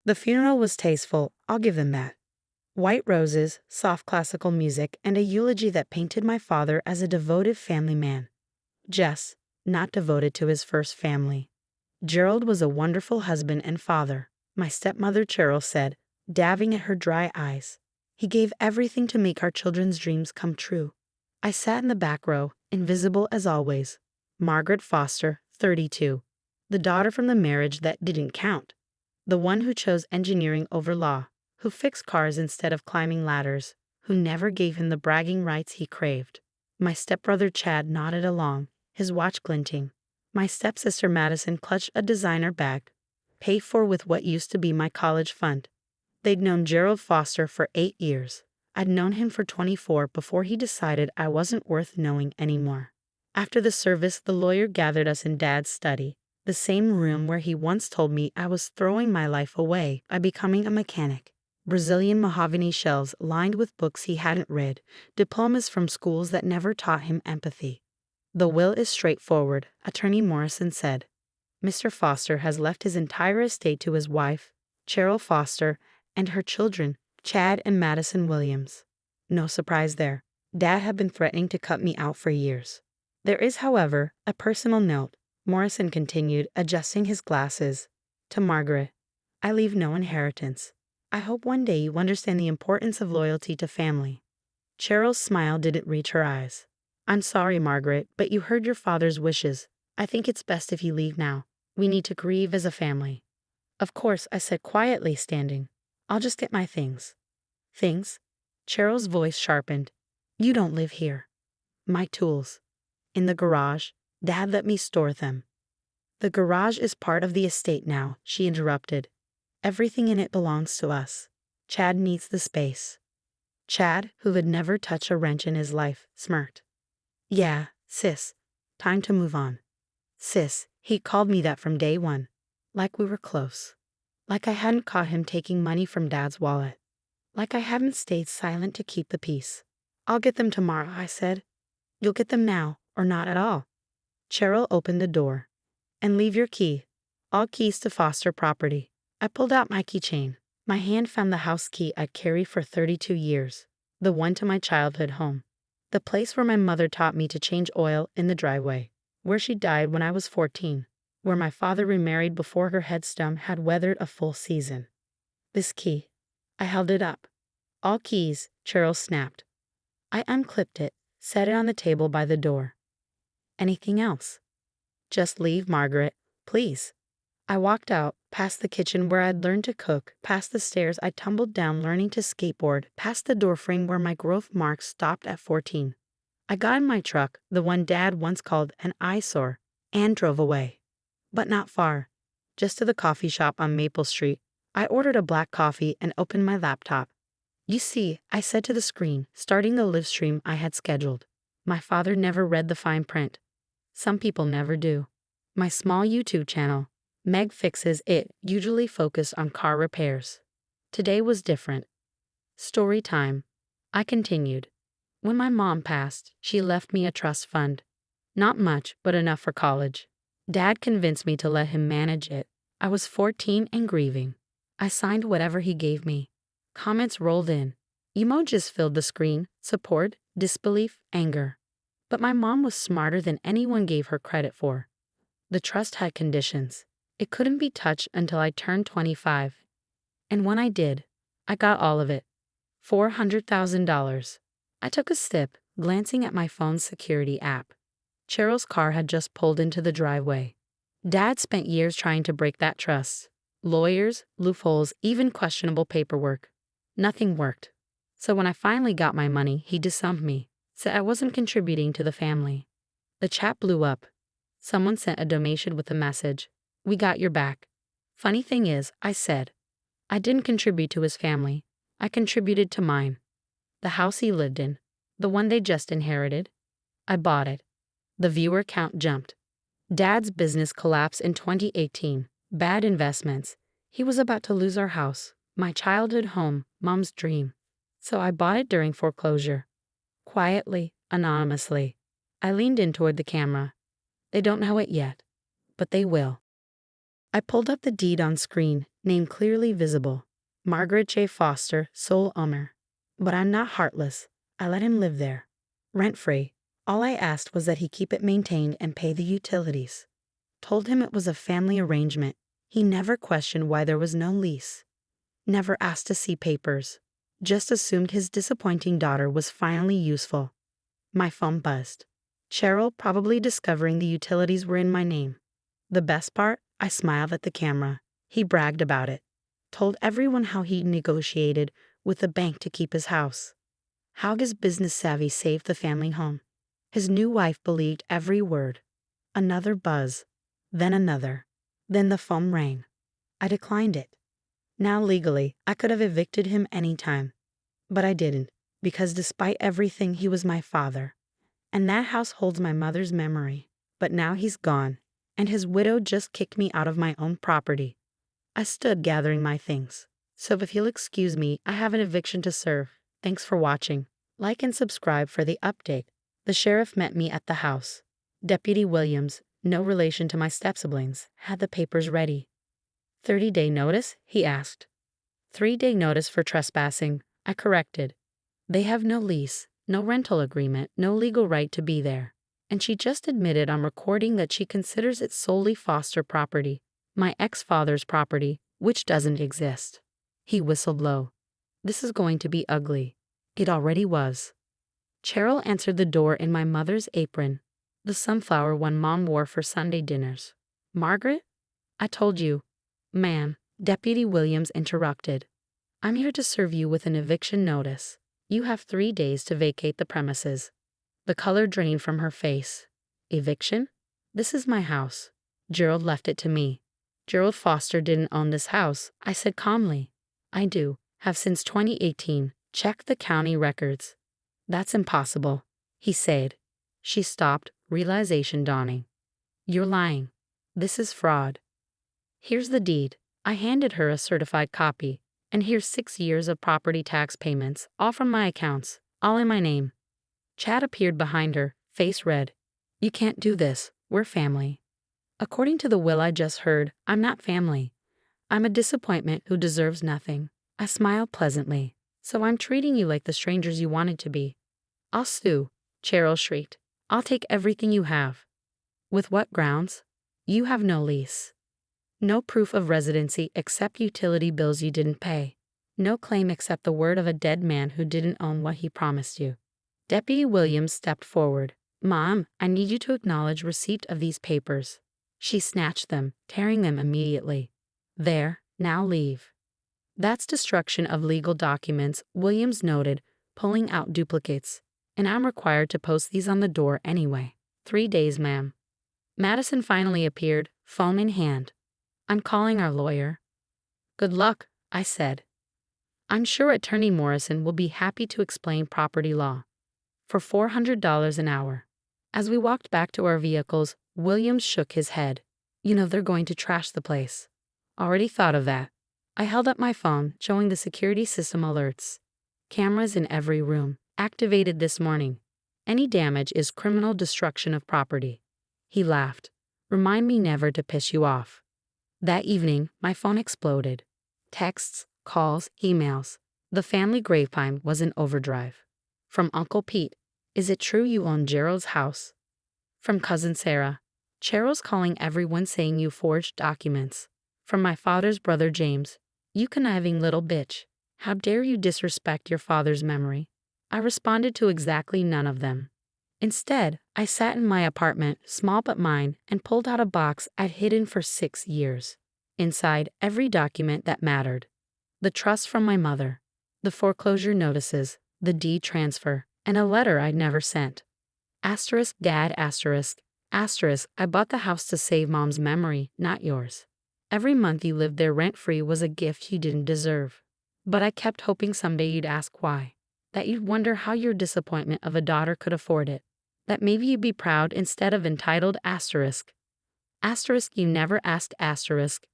The funeral was tasteful, I'll give them that. White roses, soft classical music, and a eulogy that painted my father as a devoted family man. Jess, not devoted to his first family. Gerald was a wonderful husband and father, my stepmother Cheryl said, dabbing at her dry eyes. He gave everything to make our children's dreams come true. I sat in the back row, invisible as always. Margaret Foster, 32. The daughter from the marriage that didn't count. The one who chose engineering over law, who fixed cars instead of climbing ladders, who never gave him the bragging rights he craved. My stepbrother Chad nodded along, his watch glinting. My stepsister Madison clutched a designer bag, paid for with what used to be my college fund. They'd known Gerald Foster for 8 years. I'd known him for 24 before he decided I wasn't worth knowing anymore. After the service, the lawyer gathered us in Dad's study, the same room where he once told me I was throwing my life away by becoming a mechanic. Brazilian mahogany shelves lined with books he hadn't read, diplomas from schools that never taught him empathy. The will is straightforward, Attorney Morrison said. Mr. Foster has left his entire estate to his wife, Cheryl Foster, and her children, Chad and Madison Williams. No surprise there. Dad had been threatening to cut me out for years. There is, however, a personal note, Morrison continued, adjusting his glasses. To Margaret, I leave no inheritance. I hope one day you understand the importance of loyalty to family. Cheryl's smile didn't reach her eyes. I'm sorry, Margaret, but you heard your father's wishes. I think it's best if you leave now. We need to grieve as a family. Of course, I said quietly, standing. I'll just get my things. Things? Cheryl's voice sharpened. You don't live here. My tools. In the garage. Dad let me store them. The garage is part of the estate now, she interrupted. Everything in it belongs to us. Chad needs the space. Chad, who had never touched a wrench in his life, smirked. Yeah, sis. Time to move on. Sis, he called me that from day one. Like we were close. Like I hadn't caught him taking money from Dad's wallet. Like I hadn't stayed silent to keep the peace. I'll get them tomorrow, I said. You'll get them now, or not at all. Cheryl opened the door. And leave your key. All keys to Foster property. I pulled out my keychain. My hand found the house key I'd carried for 32 years. The one to my childhood home. The place where my mother taught me to change oil in the driveway. Where she died when I was 14. Where my father remarried before her headstone had weathered a full season. This key. I held it up. All keys, Cheryl snapped. I unclipped it, set it on the table by the door. Anything else? Just leave, Margaret, please. I walked out, past the kitchen where I'd learned to cook, past the stairs I tumbled down learning to skateboard, past the doorframe where my growth marks stopped at 14. I got in my truck, the one Dad once called an eyesore, and drove away. But not far. Just to the coffee shop on Maple Street. I ordered a black coffee and opened my laptop. You see, I said to the screen, starting the live stream I had scheduled. My father never read the fine print. Some people never do. My small YouTube channel, Meg Fixes It, usually focused on car repairs. Today was different. Story time. I continued. When my mom passed, she left me a trust fund. Not much, but enough for college. Dad convinced me to let him manage it. I was 14 and grieving. I signed whatever he gave me. Comments rolled in. Emojis filled the screen, support, disbelief, anger. But my mom was smarter than anyone gave her credit for. The trust had conditions. It couldn't be touched until I turned 25. And when I did, I got all of it. $400,000. I took a sip, glancing at my phone's security app. Cheryl's car had just pulled into the driveway. Dad spent years trying to break that trust. Lawyers, loopholes, even questionable paperwork. Nothing worked. So when I finally got my money, he disowned me, said I wasn't contributing to the family. The chat blew up. Someone sent a donation with a message. We got your back. Funny thing is, I said, I didn't contribute to his family. I contributed to mine. The house he lived in. The one they just inherited. I bought it. The viewer count jumped. Dad's business collapsed in 2018. Bad investments. He was about to lose our house. My childhood home, Mom's dream. So I bought it during foreclosure. Quietly, anonymously. I leaned in toward the camera. They don't know it yet, but they will. I pulled up the deed on screen, name clearly visible. Margaret J. Foster, sole owner. But I'm not heartless. I let him live there. Rent-free. All I asked was that he keep it maintained and pay the utilities. Told him it was a family arrangement. He never questioned why there was no lease. Never asked to see papers. Just assumed his disappointing daughter was finally useful. My phone buzzed. Cheryl, probably discovering the utilities were in my name. The best part? I smiled at the camera. He bragged about it. Told everyone how he negotiated with the bank to keep his house. How his business savvy saved the family home. His new wife believed every word. Another buzz. Then another. Then the phone rang. I declined it. Now legally, I could have evicted him any time. But I didn't, because despite everything, he was my father. And that house holds my mother's memory. But now he's gone, and his widow just kicked me out of my own property. I stood gathering my things. So if you'll excuse me, I have an eviction to serve. Thanks for watching. Like and subscribe for the update. The sheriff met me at the house. Deputy Williams, no relation to my step-siblings, had the papers ready. 30-day notice? He asked. 3-day notice for trespassing, I corrected. They have no lease, no rental agreement, no legal right to be there. And she just admitted on recording that she considers it solely Foster property, my ex-father's property, which doesn't exist. He whistled low. This is going to be ugly. It already was. Cheryl answered the door in my mother's apron, the sunflower one Mom wore for Sunday dinners. Margaret? I told you. Ma'am, Deputy Williams interrupted. I'm here to serve you with an eviction notice. You have 3 days to vacate the premises. The color drained from her face. Eviction? This is my house. Gerald left it to me. Gerald Foster didn't own this house, I said calmly. I do, have since 2018. Check the county records. That's impossible, he said. She stopped, realization dawning. You're lying. This is fraud. Here's the deed. I handed her a certified copy. And here's 6 years of property tax payments, all from my accounts, all in my name. Chad appeared behind her, face red. You can't do this. We're family. According to the will I just heard, I'm not family. I'm a disappointment who deserves nothing. I smiled pleasantly. So I'm treating you like the strangers you wanted to be. I'll sue, Cheryl shrieked. I'll take everything you have. With what grounds? You have no lease. No proof of residency except utility bills you didn't pay. No claim except the word of a dead man who didn't own what he promised you. Deputy Williams stepped forward. Mom, I need you to acknowledge receipt of these papers. She snatched them, tearing them immediately. There, now leave. That's destruction of legal documents, Williams noted, pulling out duplicates. And I'm required to post these on the door anyway. 3 days, ma'am. Madison finally appeared, phone in hand. I'm calling our lawyer. Good luck, I said. I'm sure Attorney Morrison will be happy to explain property law. For $400 an hour. As we walked back to our vehicles, Williams shook his head. You know they're going to trash the place. Already thought of that. I held up my phone, showing the security system alerts. Cameras in every room, activated this morning. Any damage is criminal destruction of property. He laughed. Remind me never to piss you off. That evening, my phone exploded. Texts, calls, emails. The family grapevine was in overdrive. From Uncle Pete, is it true you own Gerald's house? From Cousin Sarah, Cheryl's calling everyone saying you forged documents. From my father's brother James, you conniving little bitch. How dare you disrespect your father's memory? I responded to exactly none of them. Instead, I sat in my apartment, small but mine, and pulled out a box I'd hidden for 6 years. Inside, every document that mattered. The trust from my mother, the foreclosure notices, the deed transfer, and a letter I'd never sent. Asterisk dad asterisk, asterisk I bought the house to save Mom's memory, not yours. Every month you lived there rent-free was a gift you didn't deserve. But I kept hoping someday you'd ask why. That you'd wonder how your disappointment of a daughter could afford it. That maybe you'd be proud instead of entitled asterisk. Asterisk you never asked asterisk.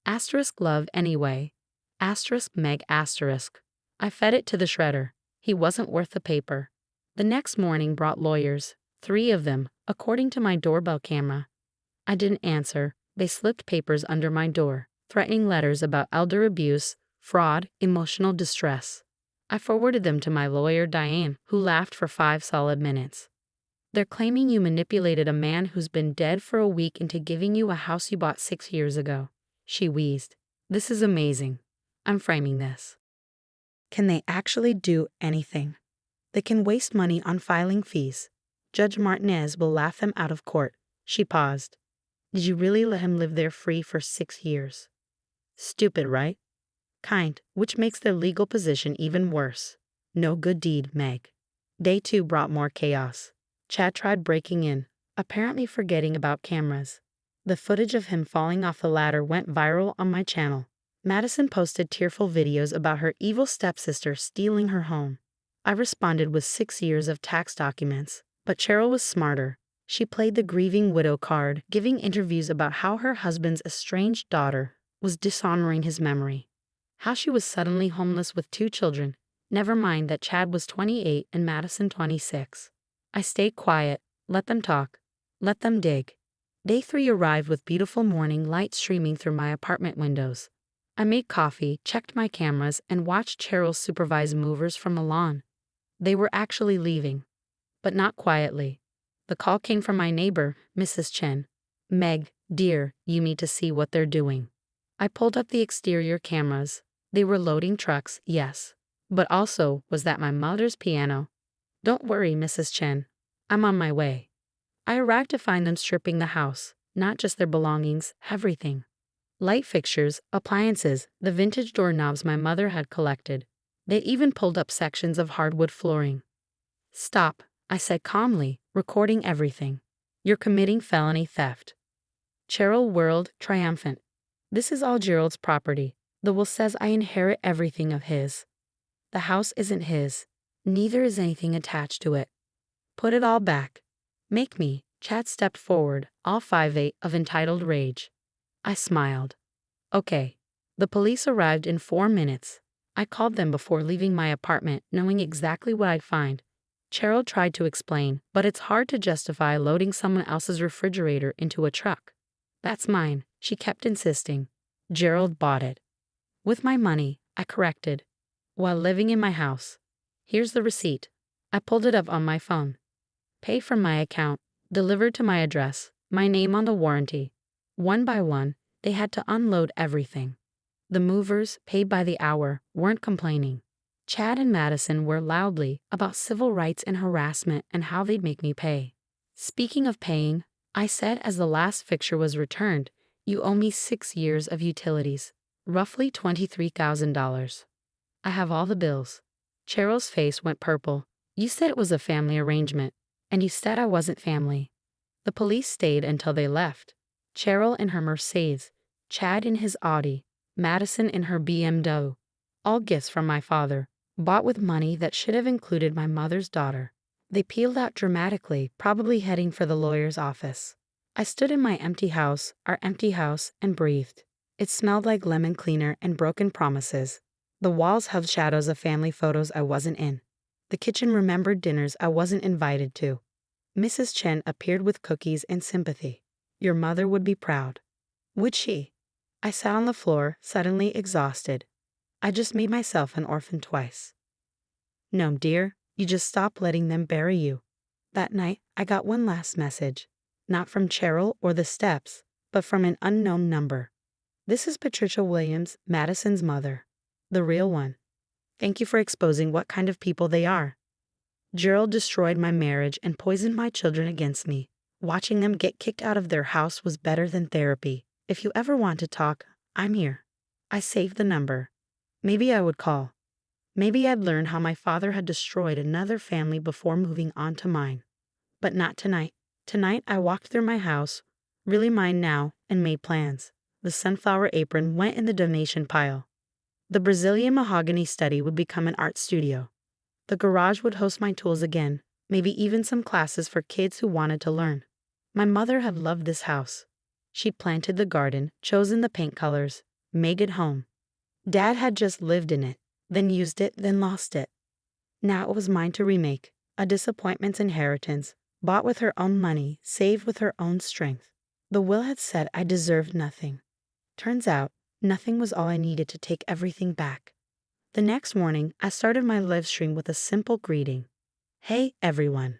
Asterisk love anyway. Asterisk Meg asterisk. I fed it to the shredder. He wasn't worth the paper. The next morning brought lawyers, 3 of them, according to my doorbell camera. I didn't answer, They slipped papers under my door, threatening letters about elder abuse, fraud, emotional distress. I forwarded them to my lawyer, Diane, who laughed for 5 solid minutes. They're claiming you manipulated a man who's been dead for a week into giving you a house you bought 6 years ago. She wheezed. This is amazing. I'm framing this. Can they actually do anything? They can waste money on filing fees. Judge Martinez will laugh them out of court. She paused. Did you really let him live there free for 6 years? Stupid, right? Kind, which makes their legal position even worse. No good deed, Meg. Day 2 brought more chaos. Chad tried breaking in, apparently forgetting about cameras. The footage of him falling off the ladder went viral on my channel. Madison posted tearful videos about her evil stepsister stealing her home. I responded with 6 years of tax documents, but Cheryl was smarter. She played the grieving widow card, giving interviews about how her husband's estranged daughter was dishonoring his memory. How she was suddenly homeless with 2 children. Never mind that Chad was 28 and Madison 26. I stayed quiet, let them talk, let them dig. Day 3 arrived with beautiful morning light streaming through my apartment windows. I made coffee, checked my cameras, and watched Cheryl supervise movers from the lawn. They were actually leaving, but not quietly. The call came from my neighbor, Mrs. Chen. Meg, dear, you need to see what they're doing. I pulled up the exterior cameras. They were loading trucks, yes. But also, was that my mother's piano? Don't worry, Mrs. Chen. I'm on my way. I arrived to find them stripping the house, not just their belongings, everything. Light fixtures, appliances, the vintage doorknobs my mother had collected. They even pulled up sections of hardwood flooring. Stop, I said calmly, recording everything. You're committing felony theft. Cheryl whirled, triumphant. This is all Gerald's property. The will says I inherit everything of his. The house isn't his. Neither is anything attached to it. Put it all back. Make me. Chad stepped forward, all 5'8" of entitled rage. I smiled. Okay. The police arrived in 4 minutes. I called them before leaving my apartment, knowing exactly what I'd find. Cheryl tried to explain, but it's hard to justify loading someone else's refrigerator into a truck. That's mine, she kept insisting. Gerald bought it. With my money, I corrected. While living in my house. Here's the receipt. I pulled it up on my phone. Pay from my account, delivered to my address, my name on the warranty. One by one, they had to unload everything. The movers, paid by the hour, weren't complaining. Chad and Madison were loudly about civil rights and harassment and how they'd make me pay. Speaking of paying, I said as the last fixture was returned, you owe me 6 years of utilities, roughly $23,000. I have all the bills. Cheryl's face went purple. You said it was a family arrangement, and you said I wasn't family. The police stayed until they left. Cheryl in her Mercedes, Chad in his Audi, Madison in her BMW. All gifts from my father, bought with money that should have included my mother's daughter. They peeled out dramatically, probably heading for the lawyer's office. I stood in my empty house, our empty house, and breathed. It smelled like lemon cleaner and broken promises. The walls held shadows of family photos I wasn't in. The kitchen remembered dinners I wasn't invited to. Mrs. Chen appeared with cookies and sympathy. Your mother would be proud. Would she? I sat on the floor, suddenly exhausted. I just made myself an orphan twice. No, dear, you just stop letting them bury you. That night, I got one last message. Not from Cheryl or the steps, but from an unknown number. This is Patricia Williams, Madison's mother. The real one. Thank you for exposing what kind of people they are. Gerald destroyed my marriage and poisoned my children against me. Watching them get kicked out of their house was better than therapy. If you ever want to talk, I'm here. I saved the number. Maybe I would call. Maybe I'd learn how my father had destroyed another family before moving on to mine. But not tonight. Tonight I walked through my house, really mine now, and made plans. The sunflower apron went in the donation pile. The Brazilian mahogany study would become an art studio. The garage would host my tools again, maybe even some classes for kids who wanted to learn. My mother had loved this house. She'd planted the garden, chosen the paint colors, made it home. Dad had just lived in it, then used it, then lost it. Now it was mine to remake, a disappointment's inheritance, bought with her own money, saved with her own strength. The will had said I deserved nothing. Turns out, nothing was all I needed to take everything back. The next morning, I started my live stream with a simple greeting. Hey everyone,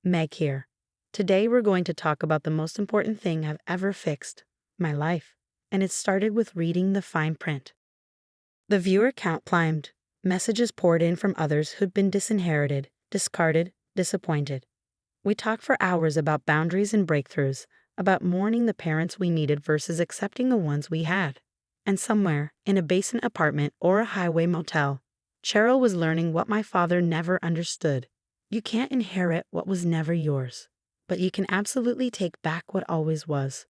Meg here. Today we're going to talk about the most important thing I've ever fixed, my life. And it started with reading the fine print. The viewer count climbed. Messages poured in from others who'd been disinherited, discarded, disappointed. We talked for hours about boundaries and breakthroughs, about mourning the parents we needed versus accepting the ones we had. And somewhere, in a basement apartment or a highway motel, Cheryl was learning what my father never understood. You can't inherit what was never yours, but you can absolutely take back what always was.